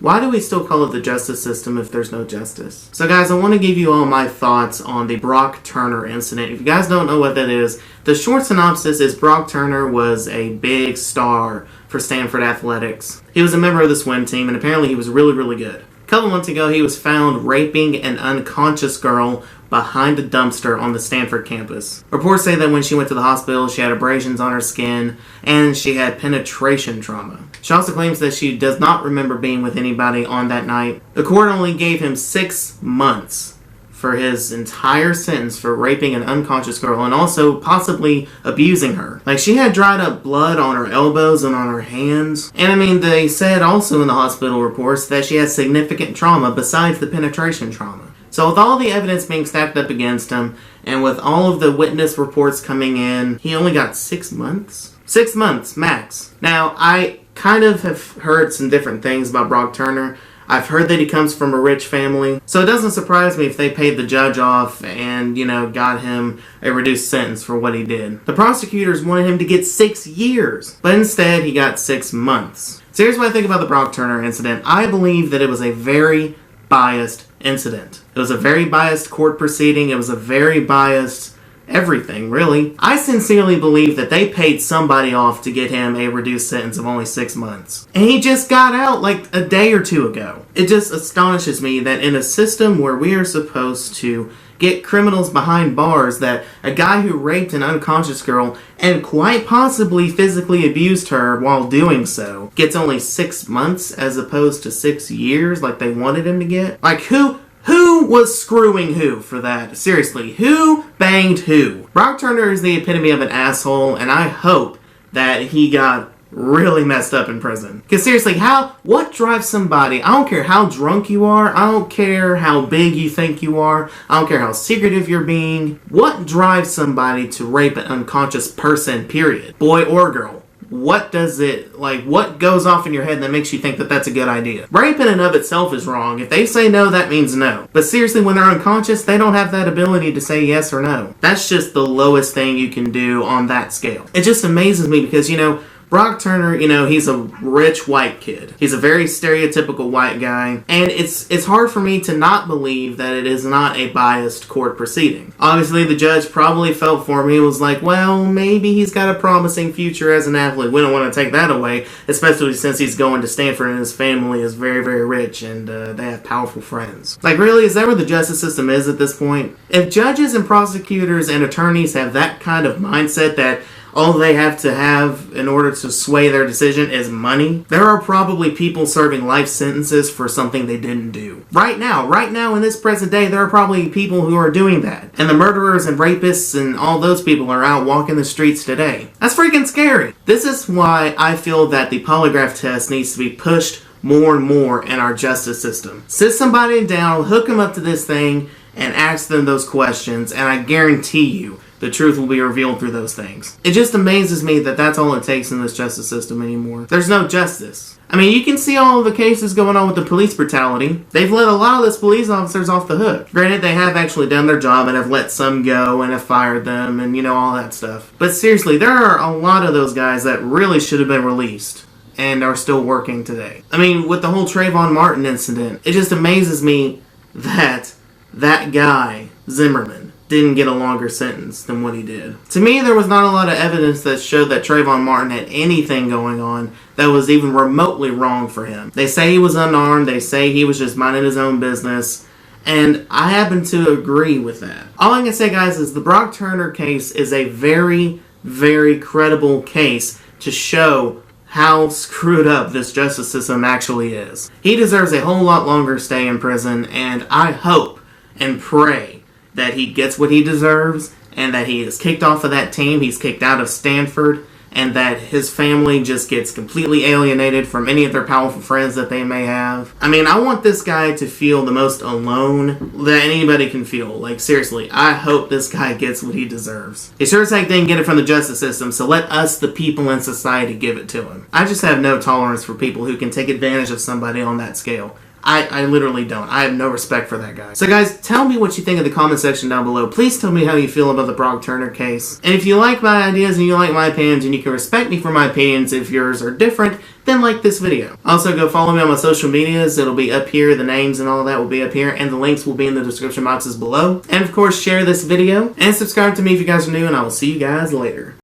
Why do we still call it the justice system if there's no justice? So guys, I want to give you all my thoughts on the Brock Turner incident. If you guys don't know what that is, the short synopsis is Brock Turner was a big star for Stanford Athletics. He was a member of the swim team, and apparently he was really, really good. A couple months ago, he was found raping an unconscious girl behind a dumpster on the Stanford campus. Reports say that when she went to the hospital, she had abrasions on her skin, and she had penetration trauma. She also claims that she does not remember being with anybody on that night. The court only gave him 6 months for his entire sentence for raping an unconscious girl and also possibly abusing her. Like, she had dried up blood on her elbows and on her hands. And I mean, they said also in the hospital reports that she had significant trauma besides the penetration trauma. So with all the evidence being stacked up against him, and with all of the witness reports coming in, he only got 6 months? 6 months, max. Now, I kind of have heard some different things about Brock Turner. I've heard that he comes from a rich family, so it doesn't surprise me if they paid the judge off and, got him a reduced sentence for what he did. The prosecutors wanted him to get 6 years, but instead he got 6 months. So here's what I think about the Brock Turner incident. I believe that it was a very biased incident. It was a very biased court proceeding. It was a very biased everything, really. I sincerely believe that they paid somebody off to get him a reduced sentence of only 6 months. And he just got out like a day or two ago. It just astonishes me that in a system where we are supposed to get criminals behind bars, that a guy who raped an unconscious girl and quite possibly physically abused her while doing so gets only 6 months as opposed to 6 years like they wanted him to get. Like, who was screwing who for that? Seriously, who banged who? Brock Turner is the epitome of an asshole, and I hope that he got really messed up in prison. Because seriously, what drives somebody? I don't care how drunk you are. I don't care how big you think you are. I don't care how secretive you're being. What drives somebody to rape an unconscious person, period? Boy or girl? What goes off in your head that makes you think that that's a good idea? Rape in and of itself is wrong. If they say no, that means no. But seriously, when they're unconscious, they don't have that ability to say yes or no. That's just the lowest thing you can do on that scale. It just amazes me because, Brock Turner, he's a rich white kid. He's a very stereotypical white guy. And it's hard for me to not believe that it is not a biased court proceeding. Obviously, the judge probably felt for me and was like, well, maybe he's got a promising future as an athlete. We don't want to take that away, especially since he's going to Stanford and his family is very, very rich and they have powerful friends. Like, really, is that where the justice system is at this point? If judges and prosecutors and attorneys have that kind of mindset that all they have to have in order to sway their decision is money, there are probably people serving life sentences for something they didn't do. Right now, in this present day, there are probably people who are doing that. And the murderers and rapists and all those people are out walking the streets today. That's freaking scary. This is why I feel that the polygraph test needs to be pushed more and more in our justice system. Sit somebody down, hook them up to this thing, and ask them those questions, and I guarantee you, the truth will be revealed through those things. It just amazes me that that's all it takes in this justice system anymore. There's no justice. I mean, you can see all of the cases going on with the police brutality. They've let a lot of those police officers off the hook. Granted, they have actually done their job and have let some go and have fired them and, all that stuff. But seriously, there are a lot of those guys that really should have been released and are still working today. I mean, with the whole Trayvon Martin incident, it just amazes me that guy, Zimmerman, didn't get a longer sentence than what he did. To me, there was not a lot of evidence that showed that Trayvon Martin had anything going on that was even remotely wrong for him. They say he was unarmed, they say he was just minding his own business, and I happen to agree with that. All I can say, guys, is the Brock Turner case is a very, very credible case to show how screwed up this justice system actually is. He deserves a whole lot longer stay in prison, and I hope and pray that he gets what he deserves, and that he is kicked off of that team, he's kicked out of Stanford, and that his family just gets completely alienated from any of their powerful friends that they may have. I mean, I want this guy to feel the most alone that anybody can feel. Like, seriously, I hope this guy gets what he deserves. He sure as heck didn't get it from the justice system, so let us, the people in society, give it to him. I just have no tolerance for people who can take advantage of somebody on that scale. I literally don't. I have no respect for that guy. So guys, tell me what you think in the comment section down below. Please tell me how you feel about the Brock Turner case. And if you like my ideas and you like my opinions and you can respect me for my opinions if yours are different, then like this video. Also, go follow me on my social medias. It'll be up here. The names and all of that will be up here, and the links will be in the description boxes below. And of course, share this video and subscribe to me if you guys are new, and I will see you guys later.